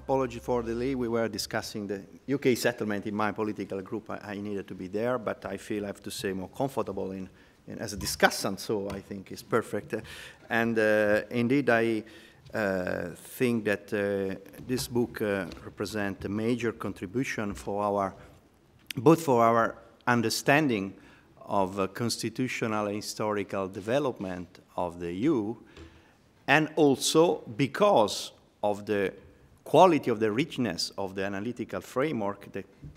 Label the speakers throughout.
Speaker 1: apology for the delay. We were discussing the UK settlement in my political group. I needed to be there, but I feel I have to say more comfortable as a discussant, so I think it's perfect. And indeed, I think that this book represents a major contribution for both for our understanding of constitutional and historical development of the EU, and also because of the quality of the richness of the analytical framework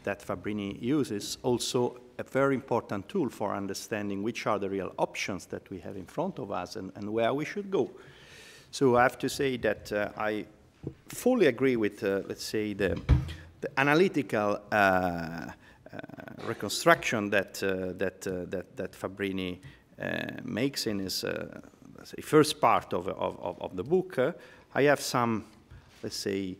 Speaker 1: that Fabbrini uses, also a very important tool for understanding which are the real options that we have in front of us and where we should go. So I have to say that I fully agree with, let's say, the analytical reconstruction that Fabbrini makes in his first part of the book. I have some, let's say,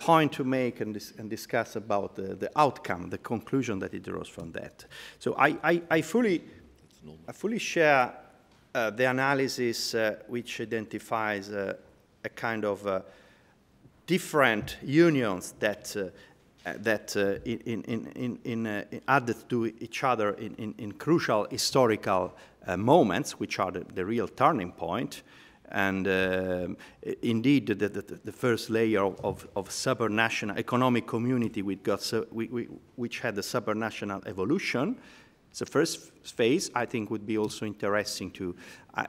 Speaker 1: point to make and discuss about the outcome, the conclusion that he draws from that. So I fully share the analysis which identifies a kind of different unions that added to each other in crucial historical moments, which are the real turning point. And indeed, the first layer of supranational economic community which had the supranational evolution. The first phase, I think, would be also interesting to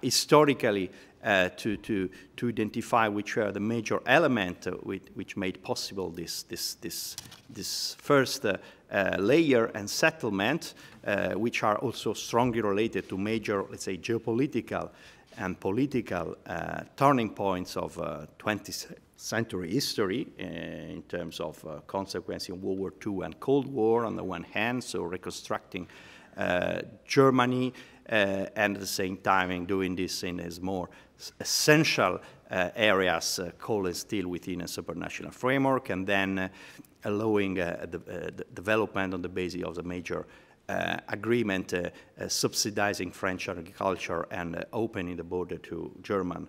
Speaker 1: historically to identify which were the major elements which made possible this first layer and settlement, which are also strongly related to major, let's say, geopolitical and political turning points of 20th century history in terms of consequences of World War II and Cold War on the one hand, so reconstructing Germany, and at the same time doing this in as more essential areas called still within a supranational framework, and then allowing the development on the basis of the major agreement subsidizing French agriculture and opening the border to German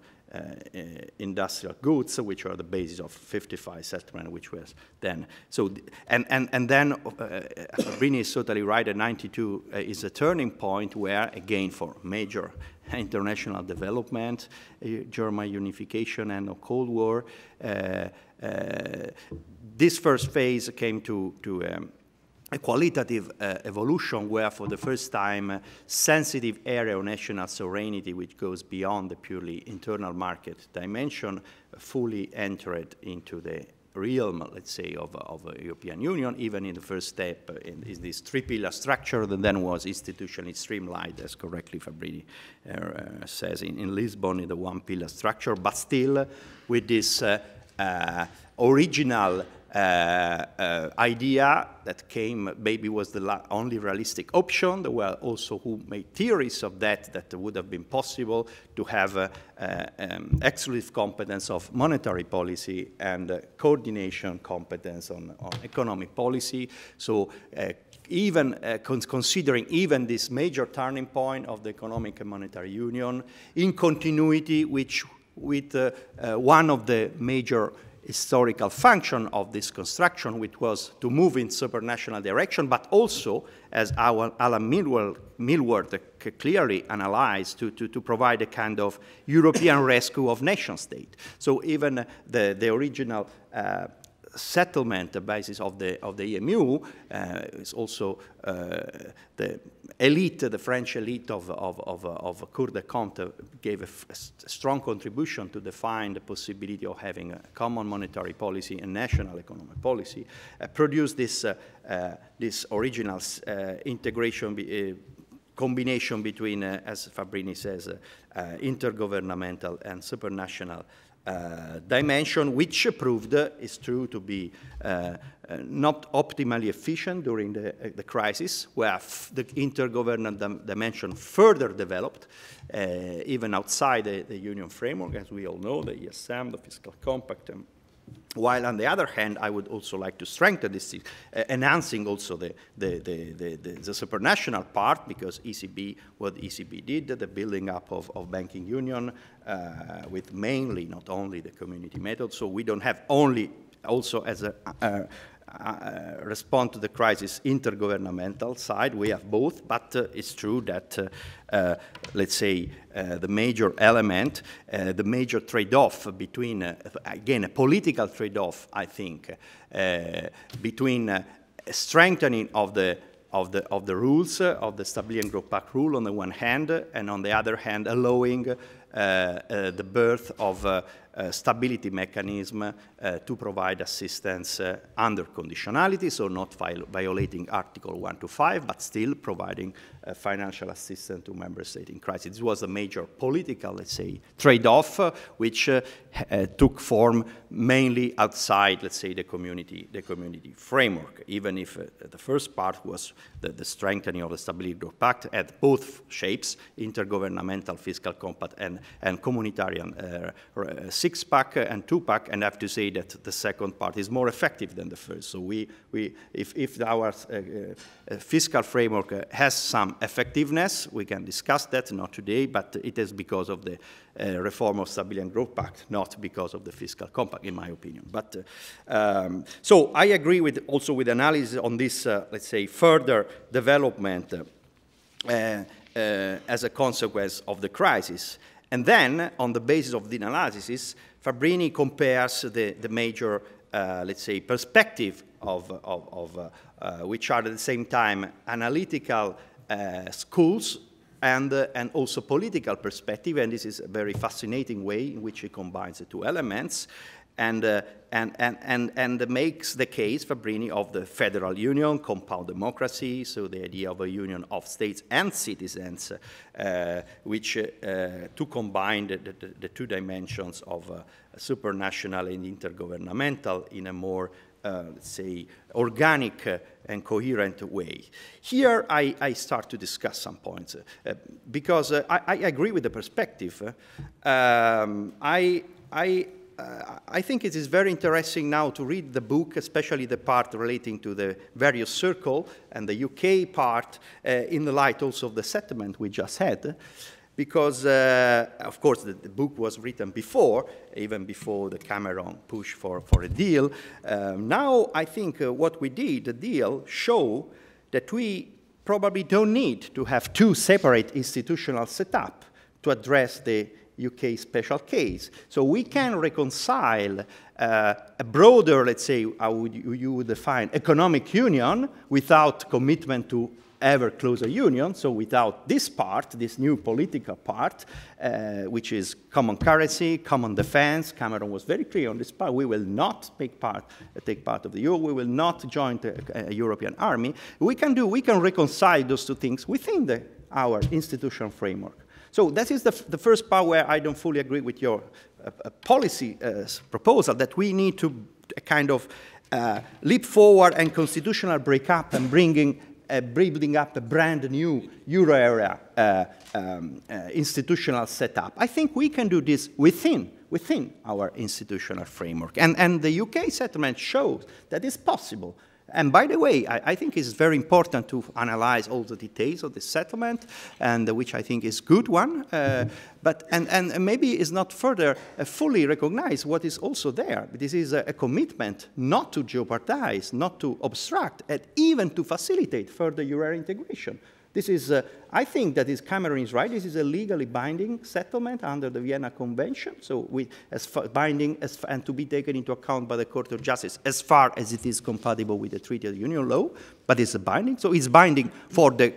Speaker 1: industrial goods, which are the basis of 55 settlement, which was then. So, and then Fabbrini is totally right that 92 is a turning point where, again, for major international development, German unification and the Cold War, this first phase came to a qualitative evolution where, for the first time, sensitive area of national sovereignty, which goes beyond the purely internal market dimension, fully entered into the realm, let's say, of the European Union, even in the first step is this three-pillar structure that then was institutionally streamlined, as correctly Fabbrini says in Lisbon, in the one-pillar structure, but still with this original idea that came, maybe was the only realistic option. There were also who made theories of that would have been possible to have exclusive competence of monetary policy and coordination competence on economic policy. So even considering even this major turning point of the economic and monetary union in continuity with one of the major historical function of this construction, which was to move in supranational direction, but also, as Alan Milward clearly analyzed, to provide a kind of European rescue of nation-state. So even the original settlement, the basis of the EMU, is also the elite, the French elite of Cour des Comptes gave a strong contribution to define the possibility of having a common monetary policy and national economic policy, produced this original integration combination between, as Fabbrini says, intergovernmental and supranational dimension, which proved, is true, to be not optimally efficient during the crisis, where the intergovernmental dimension further developed, even outside the Union framework, as we all know, the ESM, the Fiscal Compact. While on the other hand, I would also like to strengthen this, enhancing also the supranational part, because ECB, what ECB did, the building up of banking union with mainly, not only the community method. So we don't have only also as a respond to the crisis intergovernmental side. We have both, but it's true that, let's say, the major element, the major trade-off between, again, a political trade-off, I think, between strengthening of the rules, of the Stability and Growth Pact rule on the one hand, and on the other hand, allowing the birth of a stability mechanism to provide assistance under conditionality, so not violating Article 1 to 5, but still providing financial assistance to member states in crisis. This was a major political, let's say, trade-off, which took form mainly outside, let's say, the community framework, even if the first part was the strengthening of the Stability Growth Pact at both shapes, intergovernmental fiscal compact and communitarian six-pack and two-pack, and I have to say that the second part is more effective than the first. So if our fiscal framework has some effectiveness, we can discuss that, not today, but it is because of the reform of Stability and Growth Pact, not because of the fiscal compact, in my opinion. But so I agree also with analysis on this, let's say, further development as a consequence of the crisis. And then, on the basis of the analysis, Fabbrini compares the major, let's say, perspective of which are at the same time analytical schools and also political perspective, and this is a very fascinating way in which he combines the two elements, and makes the case, Fabbrini, of the federal union, compound democracy, so the idea of a union of states and citizens, which to combine the two dimensions of supranational and intergovernmental in a more, let's say, organic and coherent way. Here I start to discuss some points, because I agree with the perspective. I think it is very interesting now to read the book, especially the part relating to the various circle and the UK part, in the light also of the settlement we just had, because, of course, the book was written before, even before the Cameron push for a deal. Now, I think what we did, the deal, show that we probably don't need to have two separate institutional setups to address the UK special case. So we can reconcile a broader, let's say, how you would define economic union without commitment to ever closer union, so without this part, this new political part, which is common currency, common defense. Cameron was very clear on this part. We will not take part of the euro. We will not join the European army. We can reconcile those two things within our institutional framework. So that is the first part where I don't fully agree with your policy proposal, that we need to kind of leap forward and constitutional breakup and building up a brand new euro area institutional setup. I think we can do this within our institutional framework. And the UK settlement shows that it's possible. And by the way, I think it's very important to analyze all the details of the settlement, and which I think is a good one, but maybe is not further fully recognized what is also there. This is a commitment not to jeopardize, not to obstruct, and even to facilitate further euro integration. This is, I think that Cameron is right. This is a legally binding settlement under the Vienna Convention, so as binding and to be taken into account by the Court of Justice as far as it is compatible with the Treaty of Union law, but it's binding. So it's binding for the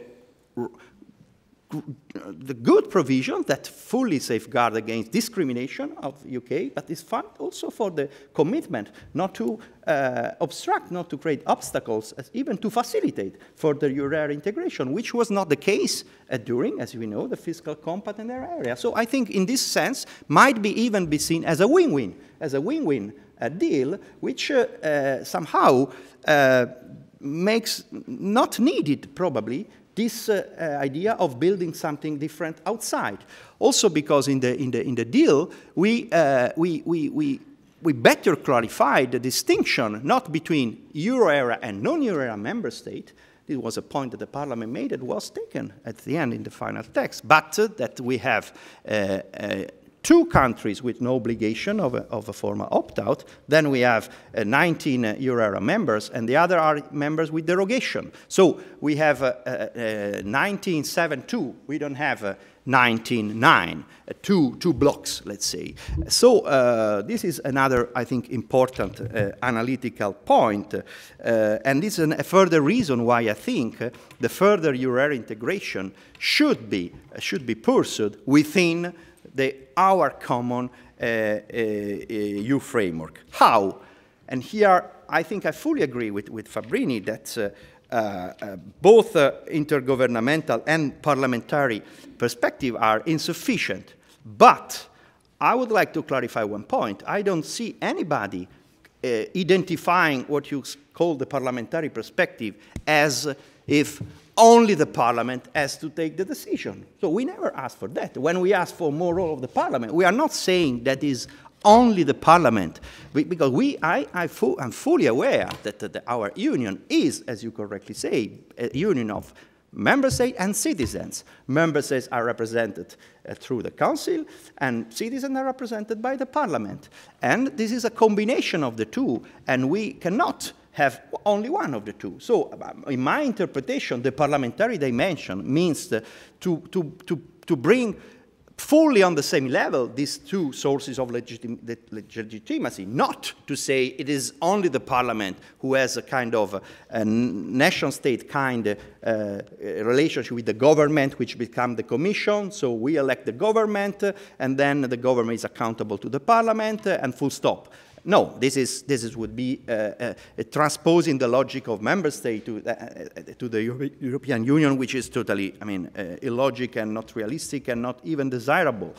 Speaker 1: good provision that fully safeguard against discrimination of the UK, but it's fine also for the commitment not to obstruct, not to create obstacles, even to facilitate further euro integration, which was not the case during, as we know, the fiscal compact in their area. So I think in this sense might even be seen as a win-win, deal, which somehow makes not needed probably this idea of building something different outside. Also because in the deal, we better clarified the distinction not between euro area and non-euro area member state. This was a point that the Parliament made that was taken at the end in the final text, but that we have 2 countries with no obligation of a formal opt-out. Then we have 19 euro area members, and the other are members with derogation. So we have 19.7.2. We don't have 19.9. Two blocks, let's say. So this is another, I think, important analytical point. And this is a further reason why I think the further euro area integration should be pursued within our common EU framework. How? And here, I think I fully agree with Fabbrini that both intergovernmental and parliamentary perspective are insufficient. But I would like to clarify one point. I don't see anybody identifying what you call the parliamentary perspective as if only the parliament has to take the decision. So we never ask for that. When we ask for more role of the parliament, we are not saying that is only the parliament, because I'm fully aware that our union is, as you correctly say, a union of member states and citizens. Member states are represented through the council, and citizens are represented by the parliament. And this is a combination of the two, and we cannot have only one of the two. So in my interpretation, the parliamentary dimension means to bring fully on the same level these two sources of legitimacy, not to say it is only the parliament who has a kind of a nation-state kind relationship with the government, which become the commission. So we elect the government, and then the government is accountable to the parliament, and full stop. No, this would be transposing the logic of member state to the European Union, which is totally, I mean, illogical and not realistic and not even desirable.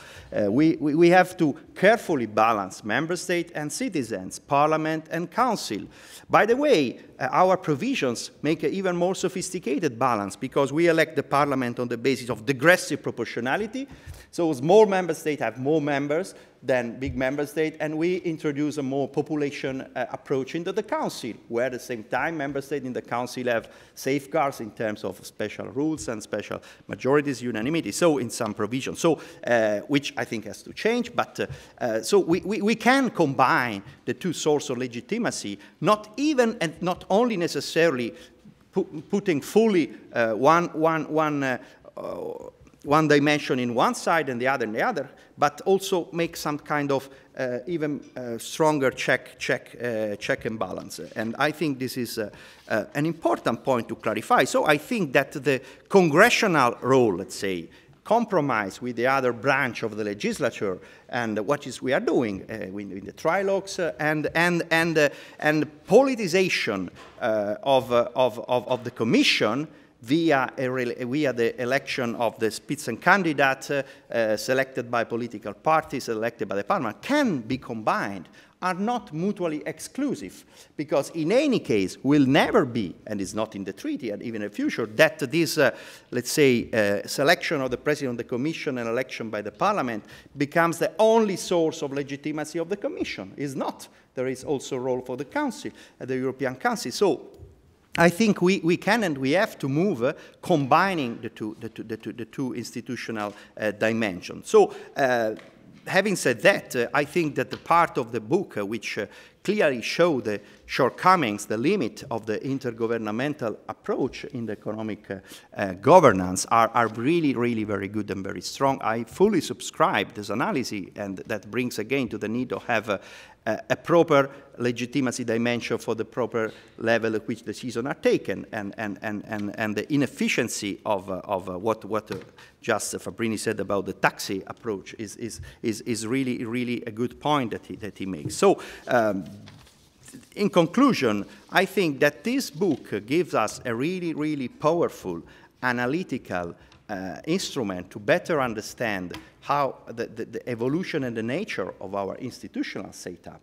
Speaker 1: We have to carefully balance member state and citizens, parliament and council. By the way, our provisions make an even more sophisticated balance, because we elect the parliament on the basis of digressive proportionality. So small member states have more members than big member states, and we introduce a more population approach into the council, where at the same time member states in the council have safeguards in terms of special rules and special majorities, unanimity, so in some provisions, so which I think has to change, but so we can combine the two sources of legitimacy, not even and not only necessarily putting fully one dimension in one side and the other in the other, but also make some kind of even stronger check and balance. And I think this is an important point to clarify. So I think that the congressional role, let's say, compromise with the other branch of the legislature and what we are doing in the trilogues and politicization of the Commission via the election of the Spitzenkandidat selected by political parties, elected by the parliament, can be combined, are not mutually exclusive, because in any case will never be, and is not in the treaty and even in the future, that this, let's say, selection of the President of the Commission and election by the Parliament becomes the only source of legitimacy of the Commission. It's not. There is also a role for the Council, the European Council. So I think we can and we have to move combining the two institutional dimensions. So having said that, I think that the part of the book which clearly show the shortcomings, the limit of the intergovernmental approach in the economic governance are really, really very good and very strong. I fully subscribe this analysis, and that brings again to the need to have a proper legitimacy dimension for the proper level at which decisions are taken, and the inefficiency of what just Fabbrini said about the taxi approach is really, really a good point that he makes. So in conclusion, I think that this book gives us a really, really powerful analytical instrument to better understand how the evolution and the nature of our institutional setup,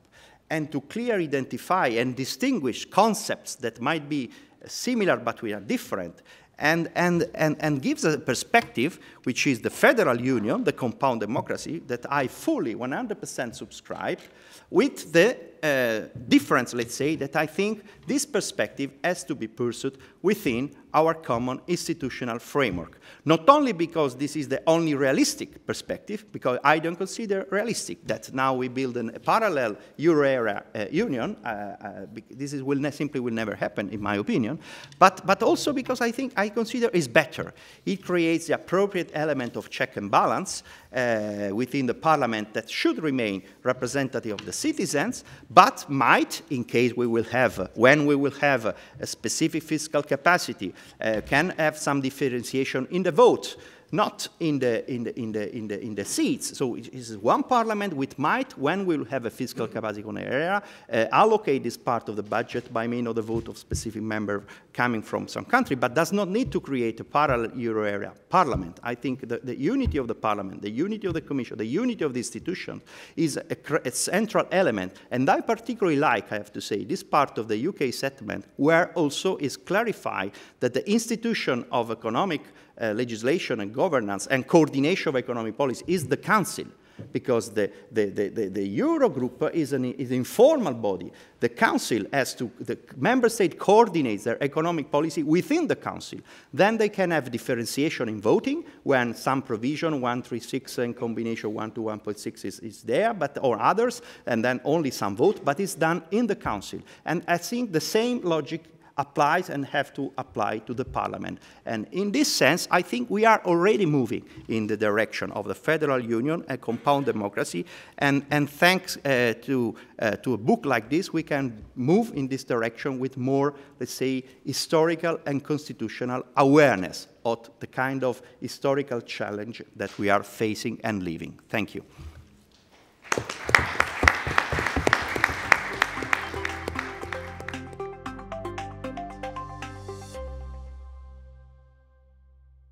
Speaker 1: and to clearly identify and distinguish concepts that might be similar but we are different, and gives a perspective which is the federal union, the compound democracy, that I fully 100% subscribe, with the difference, let's say, that I think this perspective has to be pursued within our common institutional framework. Not only because this is the only realistic perspective, because I don't consider realistic that now we build a parallel euro area union. This is, simply will never happen, in my opinion. But also because I consider it's better. It creates the appropriate element of check and balance within the parliament that should remain representative of the citizens, but might, in case we will have, when we will have a specific fiscal capacity, can have some differentiation in the vote, not in the seats. So it is one parliament which might, when we will have a fiscal capacity on an area, allocate this part of the budget by means of the vote of specific member coming from some country, but does not need to create a parallel euro area parliament. I think the unity of the parliament, the unity of the commission, the unity of the institution is a central element. And I particularly like, I have to say, this part of the UK settlement where also is clarified that the institution of economic legislation and governance and coordination of economic policy is the Council, because the Eurogroup is an informal body. The Council has to, the member state coordinates their economic policy within the Council. Then they can have differentiation in voting when some provision, 136 and combination 1 to 1.6 is there, but or others, and then only some vote, but it's done in the Council. And I think the same logic applies and have to apply to the parliament. And in this sense, I think we are already moving in the direction of the federal union, a compound democracy, and thanks to a book like this, we can move in this direction with more, let's say, historical and constitutional awareness of the kind of historical challenge that we are facing and living. Thank you.